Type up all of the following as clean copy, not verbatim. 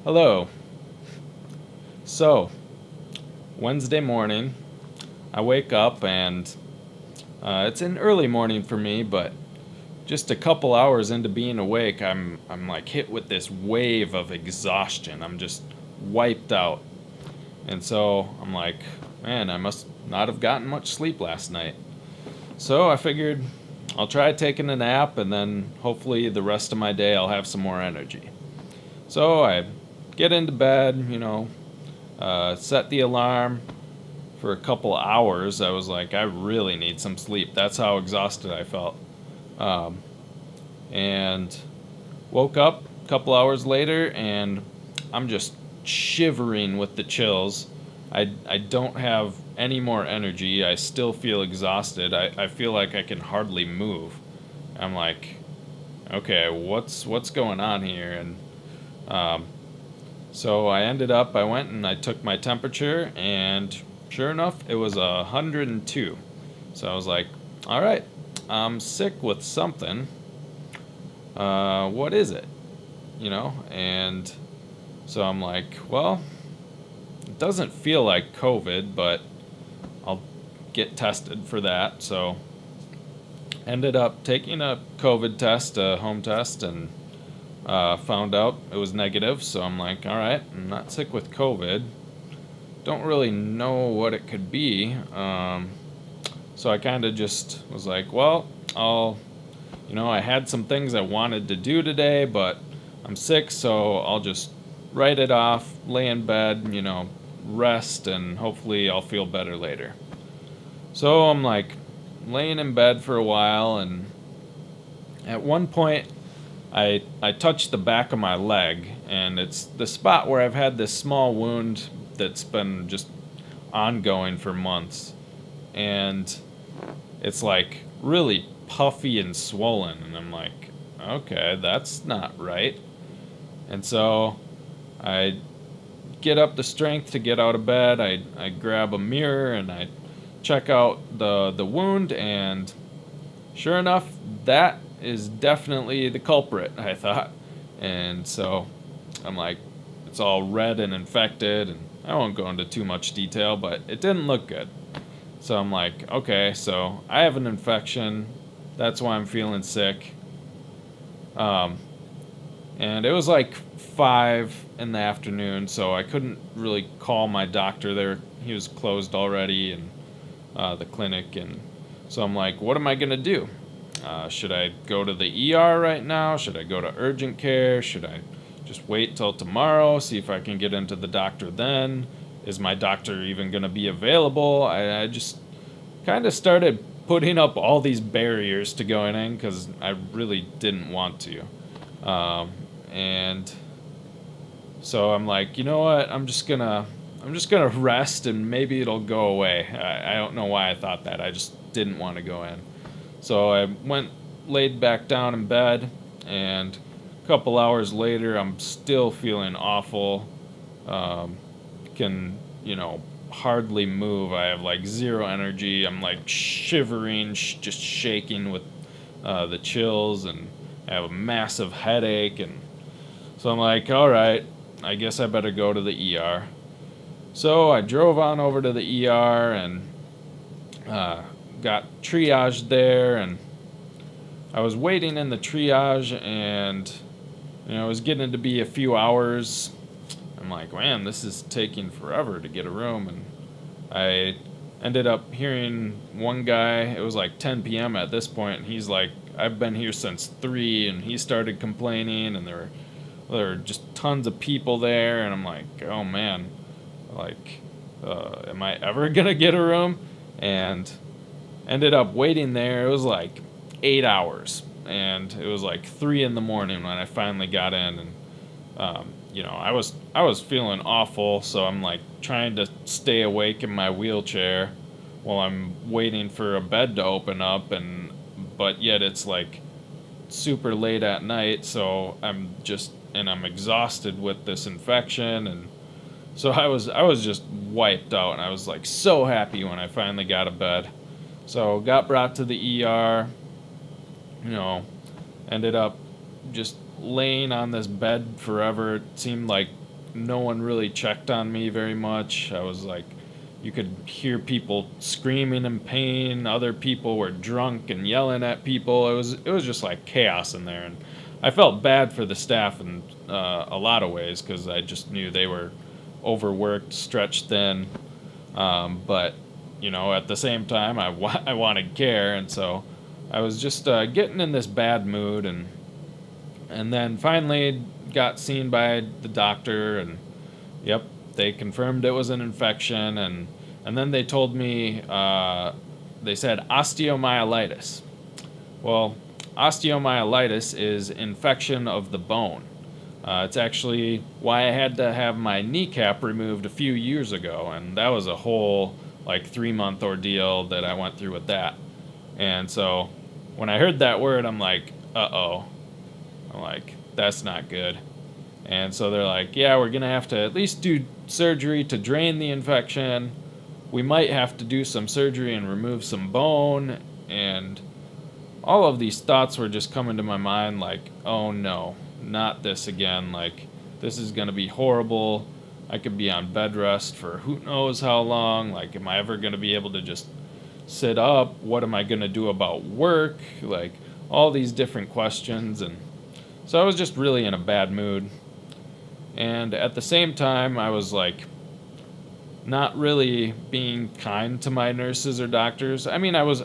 Hello. So, Wednesday morning, I wake up and it's an early morning for me, but just a couple hours into being awake, I'm like hit with this wave of exhaustion. I'm just wiped out. And so I'm like, man, I must not have gotten much sleep last night. So I figured I'll try taking a nap and then hopefully the rest of my day I'll have some more energy. So I get into bed, set the alarm for a couple hours. I was like, I really need some sleep. That's how exhausted I felt. Um, and woke up a couple hours later, and I'm just shivering with the chills. I don't have any more energy. I still feel exhausted. I feel like I can hardly move. I'm like, okay, what's going on here? And um, So I went and I took my temperature, and sure enough, it was 102. So I was like, all right, I'm sick with something. What is it? And so I'm like, well, it doesn't feel like COVID, but I'll get tested for that. So ended up taking a COVID test, a home test, and found out it was negative. So I'm like, all right, I'm not sick with COVID. Don't really know what it could be. So I kind of just was like, well, I had some things I wanted to do today, but I'm sick, so I'll just write it off, lay in bed, rest, and hopefully I'll feel better later. So I'm like laying in bed for a while, and at one point, I touched the back of my leg, and it's the spot where I've had this small wound that's been just ongoing for months. And it's like really puffy and swollen. And I'm like, okay, that's not right. And so I get up the strength to get out of bed. I grab a mirror and I check out the wound, and sure enough, that is definitely the culprit, I thought. And so I'm like, it's all red and infected, and I won't go into too much detail, but it didn't look good. So I'm like, okay, so I have an infection. That's why I'm feeling sick. Um, and it was like 5 in the afternoon, so I couldn't really call my doctor there. He was closed already, and the clinic. And so I'm like, what am I going to do? Should I go to the ER right now? Should I go to urgent care? Should I just wait till tomorrow, see if I can get into the doctor then? Is my doctor even going to be available? I just kind of started putting up all these barriers to going in because I really didn't want to. And so I'm like, you know what? I'm just gonna rest and maybe it'll go away. I don't know why I thought that. I just didn't want to go in. So I went, laid back down in bed, and a couple hours later, I'm still feeling awful. Um, can, hardly move. I have like zero energy. I'm like shivering, just shaking with the chills, and I have a massive headache. And so I'm like, all right, I guess I better go to the ER. So I drove on over to the ER and uh, got triaged there, and I was waiting in the triage, and it was getting to be a few hours. I'm like, man, this is taking forever to get a room, and I ended up hearing one guy. It was like 10 p.m. at this point, and he's like, I've been here since 3, and he started complaining, and there were just tons of people there, and I'm like, oh man, like, am I ever gonna get a room? And ended up waiting there. It was like 8 hours, and it was like 3 in the morning when I finally got in. And I was feeling awful, so I'm like trying to stay awake in my wheelchair while I'm waiting for a bed to open up, and but yet it's like super late at night, so I'm exhausted with this infection. And so I was just wiped out, and I was like so happy when I finally got a bed. So got brought to the ER, you know, ended up just laying on this bed forever. It seemed like no one really checked on me very much. I was like, you could hear people screaming in pain. Other people were drunk and yelling at people. It was just like chaos in there, and I felt bad for the staff in a lot of ways because I just knew they were overworked, stretched thin. But at the same time, I wanted care, and so I was just getting in this bad mood, and then finally got seen by the doctor, and yep, they confirmed it was an infection, and then they told me they said osteomyelitis. Well, osteomyelitis is infection of the bone. It's actually why I had to have my kneecap removed a few years ago, and that was a whole like 3-month ordeal that I went through with that. And so when I heard that word, I'm like, uh-oh. I'm like, that's not good. And so they're like, yeah, we're going to have to at least do surgery to drain the infection. We might have to do some surgery and remove some bone. And all of these thoughts were just coming to my mind like, oh no, not this again. Like, this is going to be horrible. I could be on bed rest for who knows how long. Like, am I ever going to be able to just sit up? What am I going to do about work? Like, all these different questions. And so I was just really in a bad mood. And at the same time, I was like, not really being kind to my nurses or doctors. I mean, I was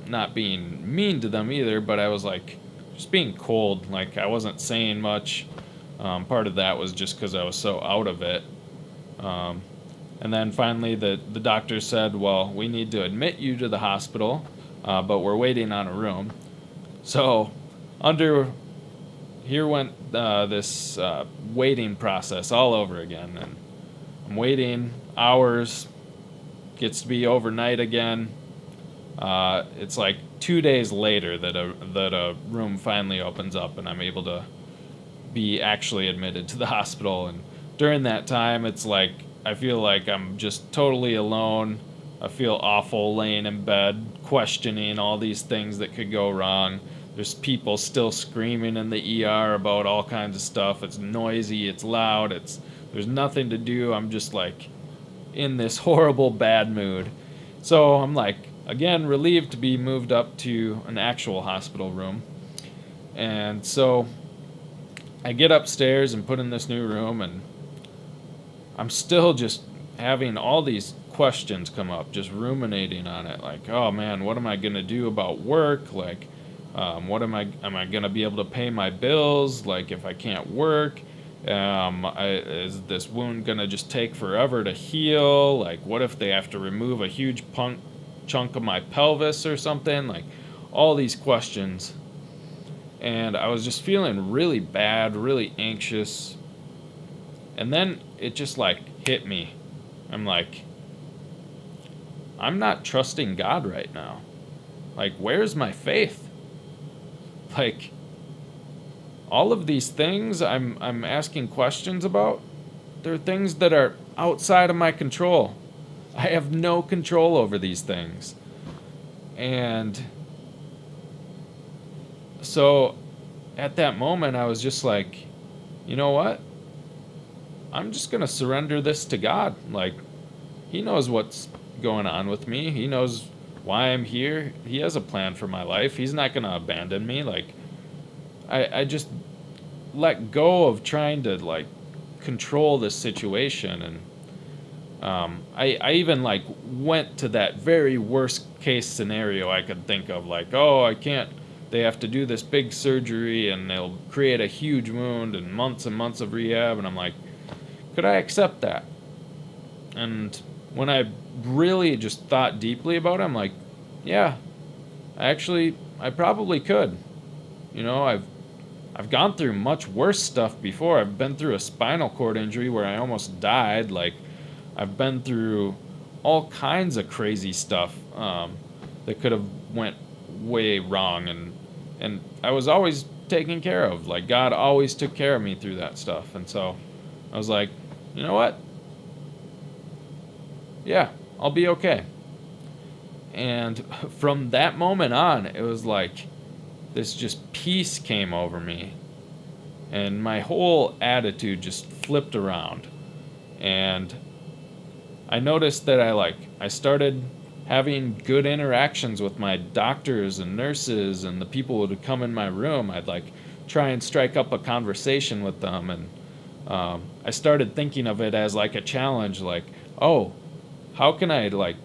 not being mean to them either, but I was like, just being cold. Like, I wasn't saying much. Part of that was just because I was so out of it. And then finally, the doctor said, well, we need to admit you to the hospital, but we're waiting on a room. So, here went this waiting process all over again, and I'm waiting hours. Gets to be overnight again. It's like 2 days later that a room finally opens up, and I'm able to be actually admitted to the hospital. And during that time, it's like I feel like I'm just totally alone. I feel awful laying in bed, questioning all these things that could go wrong. There's people still screaming in the ER about all kinds of stuff. It's noisy, it's loud, there's nothing to do. I'm just like in this horrible bad mood. So I'm like, again, relieved to be moved up to an actual hospital room. And so I get upstairs and put in this new room, and I'm still just having all these questions come up, just ruminating on it. Like, oh man, what am I going to do about work? Like, am I going to be able to pay my bills? Like, if I can't work, is this wound going to just take forever to heal? Like, what if they have to remove a huge chunk of my pelvis or something? Like, all these questions. And I was just feeling really bad, really anxious. And then it just like hit me. I'm like, I'm not trusting God right now. Like, where's my faith? Like, all of these things I'm asking questions about, they're things that are outside of my control. I have no control over these things. And so at that moment, I was just like, you know what? I'm just going to surrender this to God. Like, He knows what's going on with me. He knows why I'm here. He has a plan for my life. He's not going to abandon me. Like, I just let go of trying to, like, control this situation. And I even, like, went to that very worst case scenario I could think of. Like, oh, I can't. They have to do this big surgery, and they'll create a huge wound and months of rehab. And I'm like, could I accept that? And when I really just thought deeply about it, I'm like, yeah, I probably could. You know, I've gone through much worse stuff before. I've been through a spinal cord injury where I almost died. Like, I've been through all kinds of crazy stuff that could have went way wrong, and I was always taken care of. Like, God always took care of me through that stuff. And so I was like, you know what? Yeah, I'll be okay. And from that moment on, it was like this just peace came over me. and my whole attitude just flipped around. And I noticed that I started having good interactions with my doctors and nurses and the people who would come in my room. I'd try and strike up a conversation with them, and I started thinking of it as like a challenge, like, oh, how can I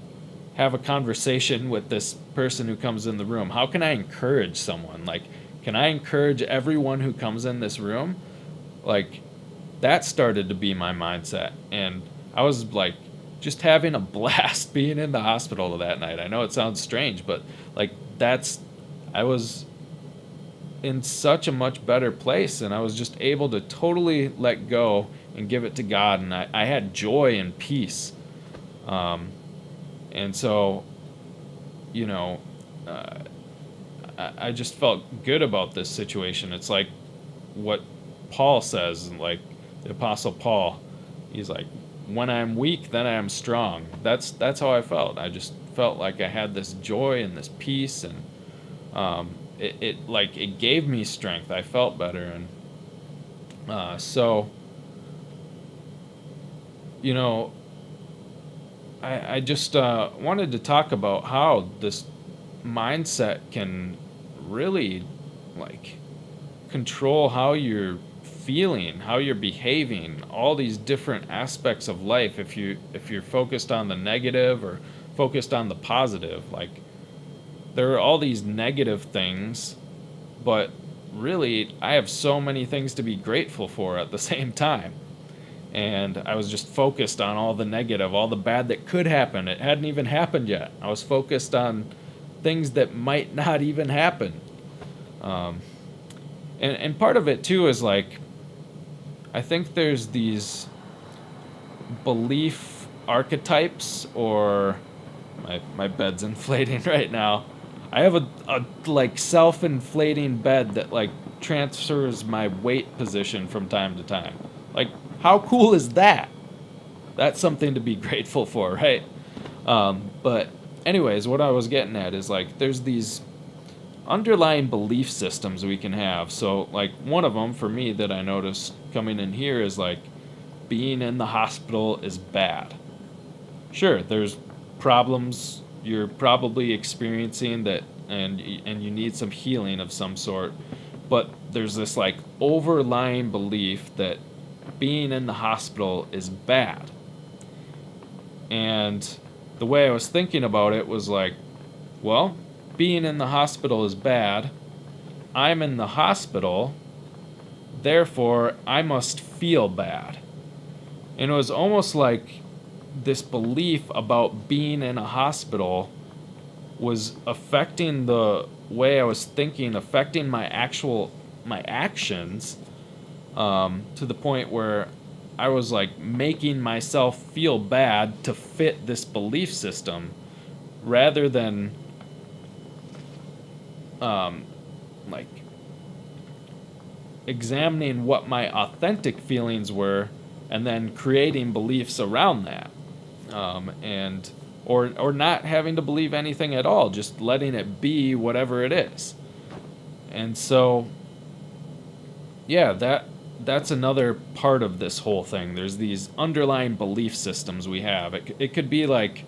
have a conversation with this person who comes in the room? How can I encourage someone? Like, can I encourage everyone who comes in this room? Like, that started to be my mindset. And I was just having a blast being in the hospital that night. I know it sounds strange, but like, I was in such a much better place, and I was just able to totally let go and give it to God. And I had joy and peace. And so, you know, uh, I just felt good about this situation. It's like what Paul says, like the Apostle Paul. He's like, when I'm weak, then I am strong. That's how I felt. I just felt like I had this joy and this peace, and it gave me strength. I felt better, and so you know, I just wanted to talk about how this mindset can really like control how you're feeling, how you're behaving, all these different aspects of life. If you're focused on the negative or focused on the positive, like there are all these negative things, but really I have so many things to be grateful for at the same time. And I was just focused on all the negative, all the bad that could happen. It hadn't even happened yet. I was focused on things that might not even happen. Um, and part of it too is like, I think there's these belief archetypes, or my bed's inflating right now. I have a like self-inflating bed that like transfers my weight position from time to time. Like, how cool is that? That's something to be grateful for, right? But anyways, what I was getting at is like there's these underlying belief systems we can have. So like one of them for me that I noticed coming in here is like being in the hospital is bad. Sure, there's problems you're probably experiencing that, and you need some healing of some sort, but there's this like overlying belief that being in the hospital is bad. And the way I was thinking about it was like, well, being in the hospital is bad. I'm in the hospital, therefore I must feel bad. And it was almost like this belief about being in a hospital was affecting the way I was thinking, affecting my actions, to the point where I was like making myself feel bad to fit this belief system, rather than like examining what my authentic feelings were and then creating beliefs around that, and or not having to believe anything at all, just letting it be whatever it is. And so yeah, that's another part of this whole thing. There's these underlying belief systems we have. It could be like,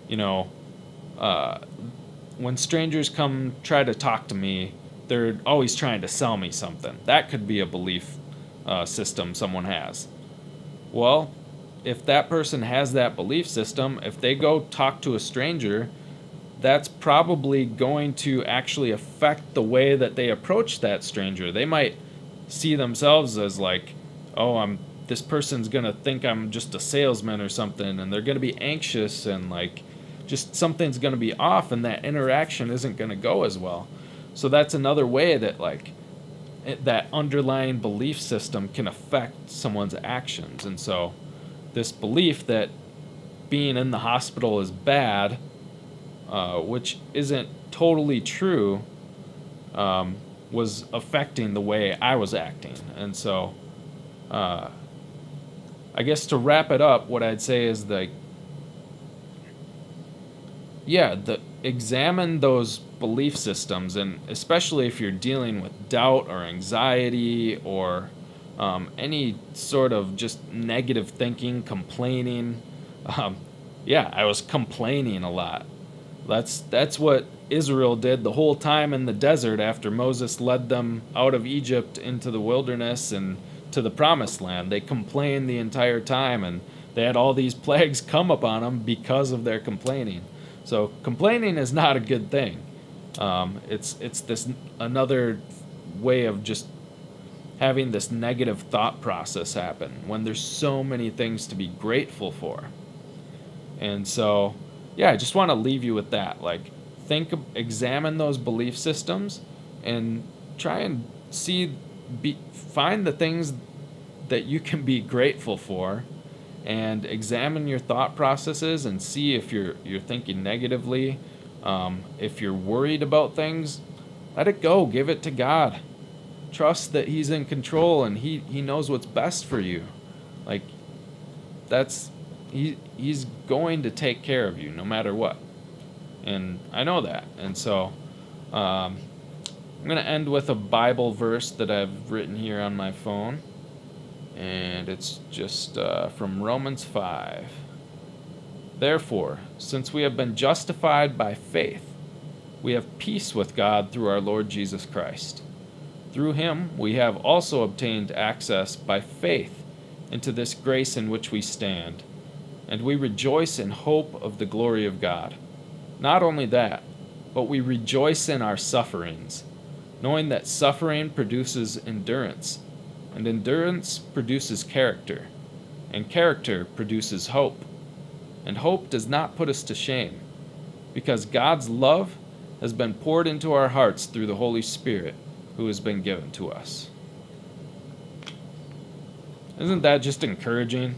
you know, uh, when strangers come try to talk to me, they're always trying to sell me something. That could be a belief system someone has. Well, if that person has that belief system, if they go talk to a stranger, that's probably going to actually affect the way that they approach that stranger. They might see themselves as like, oh, this person's gonna think I'm just a salesman or something, and they're gonna be anxious, and like just something's gonna be off, and that interaction isn't gonna go as well. So that's another way that like that underlying belief system can affect someone's actions. And so this belief that being in the hospital is bad, which isn't totally true, was affecting the way I was acting. And so, I guess to wrap it up, what I'd say is like, yeah, examine those belief systems, and especially if you're dealing with doubt or anxiety or any sort of just negative thinking, complaining. Um, yeah, I was complaining a lot. That's what Israel did the whole time in the desert after Moses led them out of Egypt into the wilderness and to the promised land. They complained the entire time, and they had all these plagues come upon them because of their complaining. So complaining is not a good thing. It's this another way of just having this negative thought process happen when there's so many things to be grateful for. And so, yeah, I just want to leave you with that. Like, examine those belief systems, and try and find the things that you can be grateful for, and examine your thought processes and see if you're thinking negatively. If you're worried about things, let it go. Give it to God. Trust that He's in control and He knows what's best for you. Like, He's going to take care of you no matter what. And I know that. And so I'm going to end with a Bible verse that I've written here on my phone. And it's just from Romans 5. Therefore, since we have been justified by faith, we have peace with God through our Lord Jesus Christ. Through Him we have also obtained access by faith into this grace in which we stand, and we rejoice in hope of the glory of God. Not only that, but we rejoice in our sufferings, knowing that suffering produces endurance, and endurance produces character, and character produces hope. And hope does not put us to shame, because God's love has been poured into our hearts through the Holy Spirit who has been given to us. Isn't that just encouraging?